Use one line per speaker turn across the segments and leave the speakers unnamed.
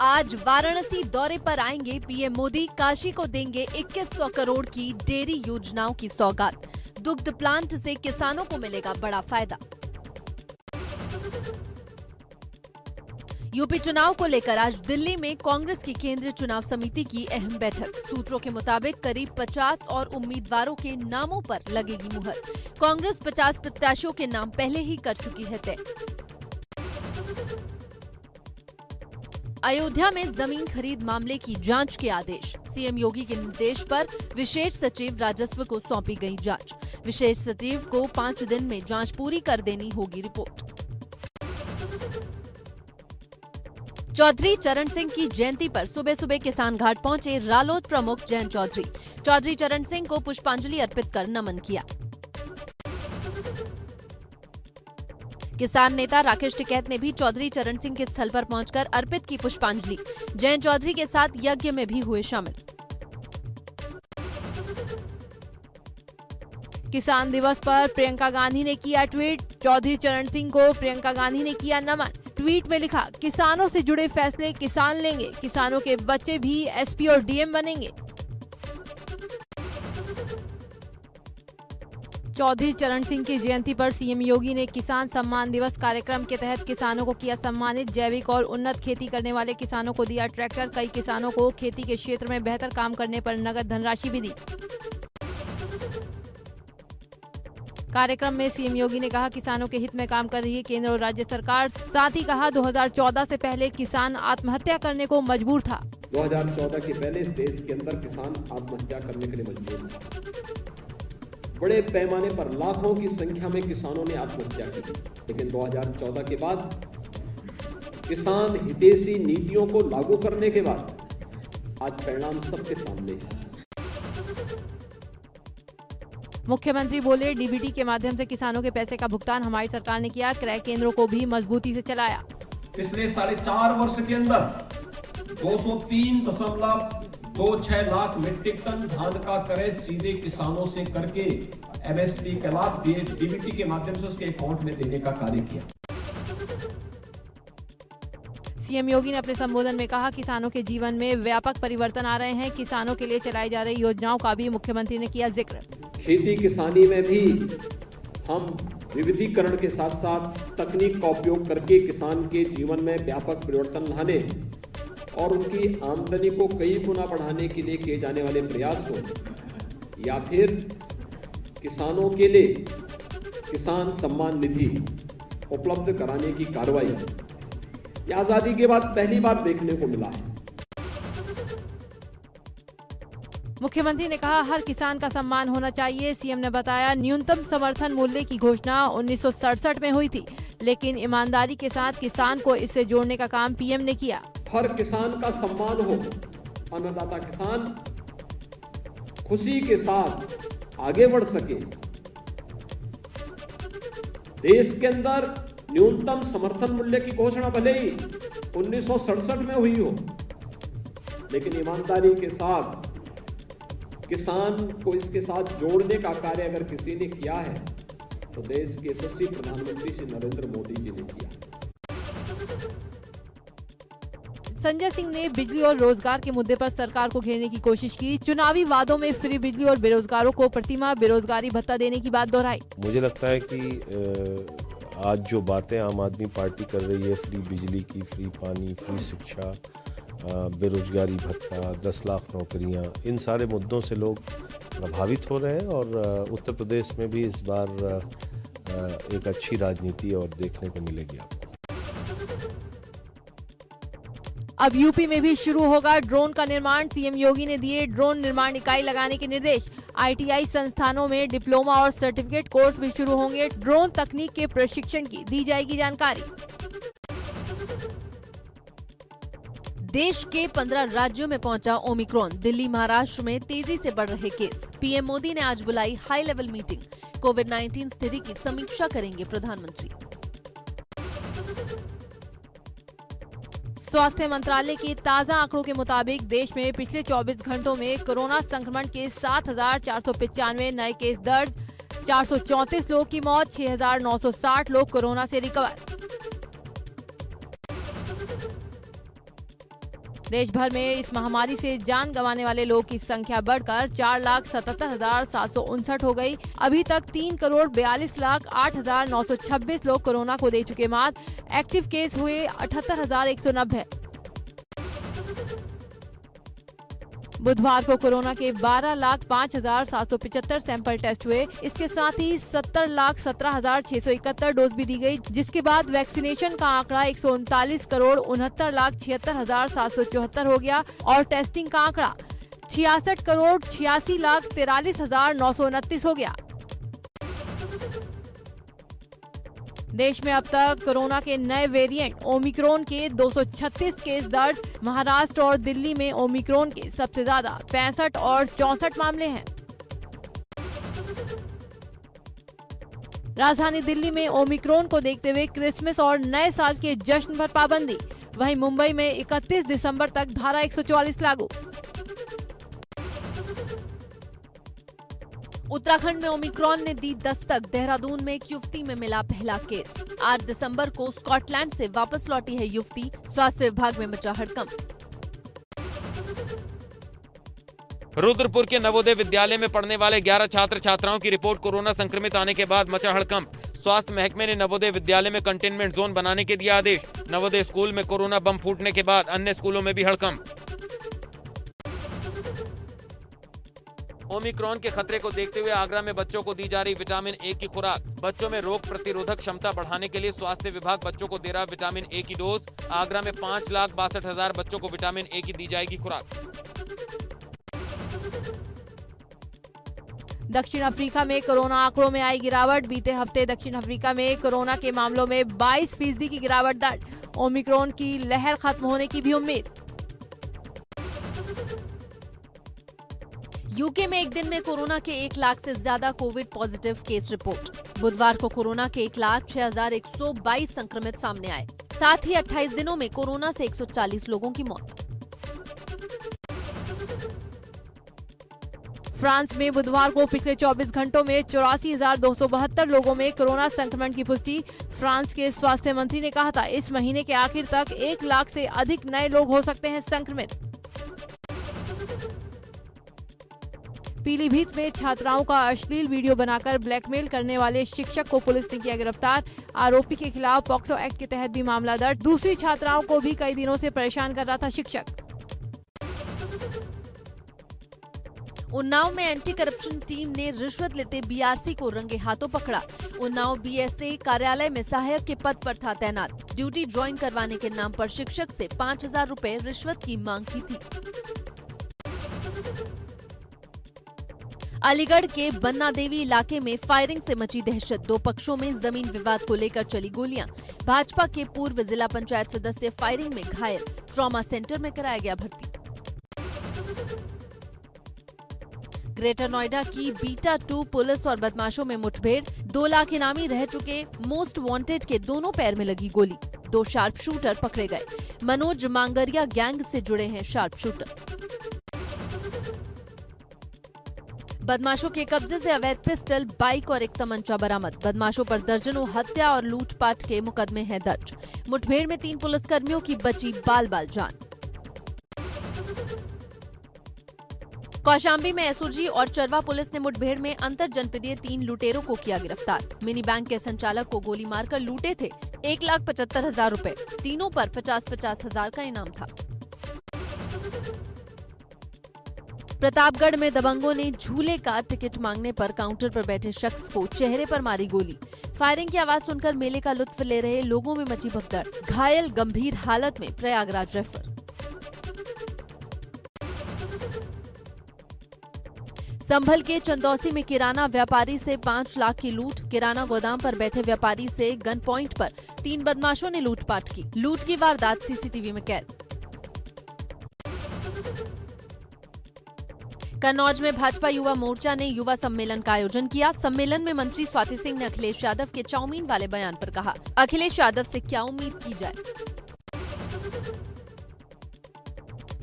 आज वाराणसी दौरे पर आएंगे पीएम मोदी। काशी को देंगे 2100 करोड़ की डेयरी योजनाओं की सौगात। दुग्ध प्लांट से किसानों को मिलेगा बड़ा फायदा। यूपी चुनाव को लेकर आज दिल्ली में कांग्रेस की केंद्रीय चुनाव समिति की अहम बैठक। सूत्रों के मुताबिक करीब 50 और उम्मीदवारों के नामों पर लगेगी मुहर। कांग्रेस 50 प्रत्याशियों के नाम पहले ही कर चुकी है तय। अयोध्या में जमीन खरीद मामले की जांच के आदेश। सीएम योगी के निर्देश पर विशेष सचिव राजस्व को सौंपी गई जांच। विशेष सचिव को 5 दिन में जांच पूरी कर देनी होगी रिपोर्ट। चौधरी चरण सिंह की जयंती पर सुबह सुबह किसान घाट पहुंचे रालोद प्रमुख जयंत चौधरी। चौधरी चरण सिंह को पुष्पांजलि अर्पित कर नमन किया। किसान नेता राकेश टिकैत ने भी चौधरी चरण सिंह के स्थल पर पहुंचकर अर्पित की पुष्पांजलि। जयंत चौधरी के साथ यज्ञ में भी हुए शामिल।
किसान दिवस पर प्रियंका गांधी ने किया ट्वीट। चौधरी चरण सिंह को प्रियंका गांधी ने किया नमन। ट्वीट में लिखा, किसानों से जुड़े फैसले किसान लेंगे, किसानों के बच्चे भी एसपी और डीएम बनेंगे। चौधरी चरण सिंह की जयंती पर सीएम योगी ने किसान सम्मान दिवस कार्यक्रम के तहत किसानों को किया सम्मानित। जैविक और उन्नत खेती करने वाले किसानों को दिया ट्रैक्टर। कई किसानों को खेती के क्षेत्र में बेहतर काम करने पर नगद धनराशि भी दी। कार्यक्रम में सीएम योगी ने कहा, किसानों के हित में काम कर रही है केंद्र और राज्य सरकार। साथ ही कहा, 2014 से पहले किसान आत्महत्या करने को मजबूर था।
2014 के पहले इस देश के अंदर किसान आत्महत्या करने के लिए मजबूर था। बड़े पैमाने पर लाखों की संख्या में किसानों ने आत्महत्या की। लेकिन 2014 के बाद किसान हितैषी नीतियों को लागू करने के बाद आज परिणाम सबके सामने है।
मुख्यमंत्री बोले, डीबीटी के माध्यम से किसानों के पैसे का भुगतान हमारी सरकार ने किया। क्रय केंद्रों को भी मजबूती से चलाया।
पिछले 4.5 वर्ष के अंदर 203.26 लाख मीट्रिक टन धान का क्रय सीधे किसानों से करके एमएसपी के लाभ डीबीटी के माध्यम से उसके अकाउंट में देने का कार्य किया।
सीएम योगी ने अपने संबोधन में कहा, किसानों के जीवन में व्यापक परिवर्तन आ रहे हैं। किसानों के लिए चलाई जा रही योजनाओं का भी मुख्यमंत्री ने किया जिक्र।
खेती किसानी में भी हम विविधीकरण के साथ साथ तकनीक का उपयोग करके किसान के जीवन में व्यापक परिवर्तन लाने और उनकी आमदनी को कई गुना बढ़ाने के लिए किए जाने वाले प्रयास हो, या फिर किसानों के लिए किसान सम्मान निधि उपलब्ध कराने की कार्रवाई, ये आजादी के बाद पहली बार देखने को मिला है।
मुख्यमंत्री ने कहा, हर किसान का सम्मान होना चाहिए। सीएम ने बताया, न्यूनतम समर्थन मूल्य की घोषणा 1967 में हुई थी, लेकिन ईमानदारी के साथ किसान को इससे जोड़ने का काम पीएम ने किया।
हर किसान का सम्मान हो, अन्नदाता किसान खुशी के साथ आगे बढ़ सके। देश के अंदर न्यूनतम समर्थन मूल्य की घोषणा भले ही 1967 में हुई हो, लेकिन ईमानदारी के साथ किसान को इसके साथ जोड़ने का कार्य अगर किसी ने किया है तो देश के यशस्वी प्रधानमंत्री श्री नरेंद्र मोदी जी ने किया।
संजय सिंह ने बिजली और रोजगार के मुद्दे पर सरकार को घेरने की कोशिश की। चुनावी वादों में फ्री बिजली और बेरोजगारों को प्रतिमाह बेरोजगारी भत्ता देने की बात दोहराई।
मुझे लगता है कि आज जो बातें आम आदमी पार्टी कर रही है, फ्री बिजली की, फ्री पानी, फ्री शिक्षा, बेरोजगारी भत्ता, 10 लाख नौकरियां, इन सारे मुद्दों से लोग प्रभावित हो रहे हैं और उत्तर प्रदेश में भी इस बार एक अच्छी राजनीति और देखने को मिलेगी आपको।
अब यूपी में भी शुरू होगा ड्रोन का निर्माण। सीएम योगी ने दिए ड्रोन निर्माण इकाई लगाने के निर्देश। आईटीआई संस्थानों में डिप्लोमा और सर्टिफिकेट कोर्स भी शुरू होंगे। ड्रोन तकनीक के प्रशिक्षण की दी जाएगी जानकारी।
देश के 15 राज्यों में पहुंचा ओमिक्रॉन। दिल्ली, महाराष्ट्र में तेजी से बढ़ रहे केस। पीएम मोदी ने आज बुलाई हाई लेवल मीटिंग। कोविड-19 स्थिति की समीक्षा करेंगे प्रधानमंत्री।
स्वास्थ्य मंत्रालय के ताजा आंकड़ों के मुताबिक देश में पिछले 24 घंटों में कोरोना संक्रमण के 7,495 नए केस दर्ज। 434 लोगों की मौत, 6,960 लोग कोरोना से रिकवर। देश भर में इस महामारी से जान गंवाने वाले लोगों की संख्या बढ़कर 4,77,759 हो गई। अभी तक 3,42,08,926 लोग कोरोना को दे चुके मात। एक्टिव केस हुए 78,190। बुधवार को कोरोना के 12,05,775 सैंपल टेस्ट हुए। इसके साथ ही 70,17,671 डोज भी दी गई, जिसके बाद वैक्सीनेशन का आंकड़ा 139,69,76,774 हो गया और टेस्टिंग का आंकड़ा 66,86,43,929 हो गया। देश में अब तक कोरोना के नए वेरिएंट ओमिक्रॉन के 236 केस दर्ज। महाराष्ट्र और दिल्ली में ओमिक्रॉन के सबसे ज्यादा 65 और 64 मामले हैं। राजधानी दिल्ली में ओमिक्रॉन को देखते हुए क्रिसमस और नए साल के जश्न पर पाबंदी। वहीं मुंबई में 31 दिसंबर तक धारा 144 लागू।
उत्तराखंड में ओमिक्रॉन ने दी दस्तक। देहरादून में एक युवती में मिला पहला केस। 8 दिसंबर को स्कॉटलैंड से वापस लौटी है युवती। स्वास्थ्य विभाग में मचा हड़कंप।
रुद्रपुर के नवोदय विद्यालय में पढ़ने वाले 11 छात्र छात्राओं की रिपोर्ट कोरोना संक्रमित आने के बाद मचा हड़कंप। स्वास्थ्य महकमे ने नवोदय विद्यालय में कंटेनमेंट जोन बनाने के दिया आदेश। नवोदय स्कूल में कोरोना बम फूटने के बाद अन्य स्कूलों में भी हड़कंप। ओमिक्रॉन के खतरे को देखते हुए आगरा में बच्चों को दी जा रही विटामिन ए की खुराक। बच्चों में रोग प्रतिरोधक क्षमता बढ़ाने के लिए स्वास्थ्य विभाग बच्चों को दे रहा विटामिन ए की डोज। आगरा में 5,62,000 बच्चों को विटामिन ए की दी जाएगी खुराक।
दक्षिण अफ्रीका में कोरोना आंकड़ों में आई गिरावट। बीते हफ्ते दक्षिण अफ्रीका में कोरोना के मामलों में 22% की गिरावट दर्ज। ओमिक्रॉन की लहर खत्म होने की भी उम्मीद।
यूके में एक दिन में कोरोना के 1 लाख से ज्यादा कोविड पॉजिटिव केस रिपोर्ट। बुधवार को कोरोना के 1,06,122 संक्रमित सामने आए। साथ ही 28 दिनों में कोरोना से 140 लोगों की मौत।
फ्रांस में बुधवार को पिछले 24 घंटों में 84,272 लोगों में कोरोना संक्रमण की पुष्टि। फ्रांस के स्वास्थ्य मंत्री ने कहा था, इस महीने के आखिर तक 1 लाख से अधिक नए लोग हो सकते हैं संक्रमित। पीलीभीत में छात्राओं का अश्लील वीडियो बनाकर ब्लैकमेल करने वाले शिक्षक को पुलिस ने किया गिरफ्तार। आरोपी के खिलाफ पॉक्सो एक्ट के तहत भी मामला दर्ज। दूसरी छात्राओं को भी कई दिनों से परेशान कर रहा था शिक्षक।
उन्नाव में एंटी करप्शन टीम ने रिश्वत लेते बीआरसी को रंगे हाथों पकड़ा। उन्नाव बीएसए कार्यालय में सहायक के पद पर था तैनात। ड्यूटी ज्वाइन करवाने के नाम पर शिक्षक से 5,000 रुपए रिश्वत की मांग की थी। अलीगढ़ के बन्ना देवी इलाके में फायरिंग से मची दहशत। 2 पक्षों में जमीन विवाद को लेकर चली गोलियां। भाजपा के पूर्व जिला पंचायत सदस्य फायरिंग में घायल। ट्रॉमा सेंटर में कराया गया भर्ती। ग्रेटर नोएडा की बीटा 2 पुलिस और बदमाशों में मुठभेड़। 2 लाख इनामी रह चुके मोस्ट वांटेड के दोनों पैर में लगी गोली। 2 शार्प शूटर पकड़े गए। मनोज मांगरिया गैंग से जुड़े हैं शार्प शूटर। बदमाशों के कब्जे से अवैध पिस्टल, बाइक और एक तमंचा बरामद। बदमाशों पर दर्जनों हत्या और लूटपाट के मुकदमे हैं दर्ज। मुठभेड़ में 3 पुलिसकर्मियों की बची बाल बाल जान। कौशाम्बी में एसओजी और चरवा पुलिस ने मुठभेड़ में अंतर जनपदीय 3 लुटेरों को किया गिरफ्तार। मिनी बैंक के संचालक को गोली मारकर लूटे थे 1,75,000 रुपए। तीनों पर 50-50 हजार का इनाम था। प्रतापगढ़ में दबंगों ने झूले का टिकट मांगने पर काउंटर पर बैठे शख्स को चेहरे पर मारी गोली। फायरिंग की आवाज सुनकर मेले का लुत्फ ले रहे लोगों में मची भगदड़। घायल गंभीर हालत में प्रयागराज रेफर। संभल के चंदौसी में किराना व्यापारी से 5 लाख की लूट। किराना गोदाम पर बैठे व्यापारी से गन पॉइंट पर 3 बदमाशों ने लूटपाट की। लूट की वारदात सीसीटीवी में कैद। कन्नौज में भाजपा युवा मोर्चा ने युवा सम्मेलन का आयोजन किया। सम्मेलन में मंत्री स्वाति सिंह ने अखिलेश यादव के चाउमीन वाले बयान पर कहा, अखिलेश यादव से क्या उम्मीद की जाए।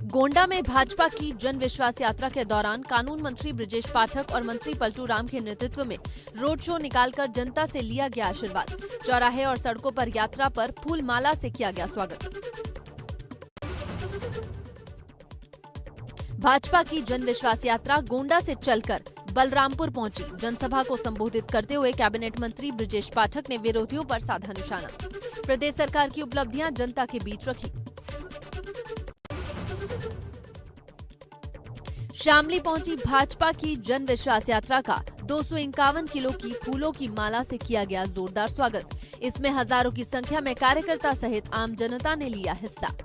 गोंडा में भाजपा की जन विश्वास यात्रा के दौरान कानून मंत्री ब्रजेश पाठक और मंत्री पलटू राम के नेतृत्व में रोड शो निकालकर जनता से लिया गया आशीर्वाद। चौराहे और सड़कों पर यात्रा पर फूल माला से किया गया स्वागत। भाजपा की जन विश्वास यात्रा गोंडा से चलकर बलरामपुर पहुंची। जनसभा को संबोधित करते हुए कैबिनेट मंत्री ब्रजेश पाठक ने विरोधियों पर साधा निशाना। प्रदेश सरकार की उपलब्धियां जनता के बीच रखी। शामली पहुंची भाजपा की जन विश्वास यात्रा का 251 किलो की फूलों की माला से किया गया जोरदार स्वागत। इसमें हजारों की संख्या में कार्यकर्ता सहित आम जनता ने लिया हिस्सा।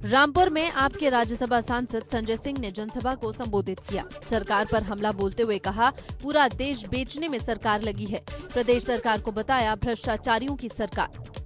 रामपुर में आपके राज्यसभा सांसद संजय सिंह ने जनसभा को संबोधित किया। सरकार पर हमला बोलते हुए कहा, पूरा देश बेचने में सरकार लगी है। प्रदेश सरकार को बताया भ्रष्टाचारियों की सरकार।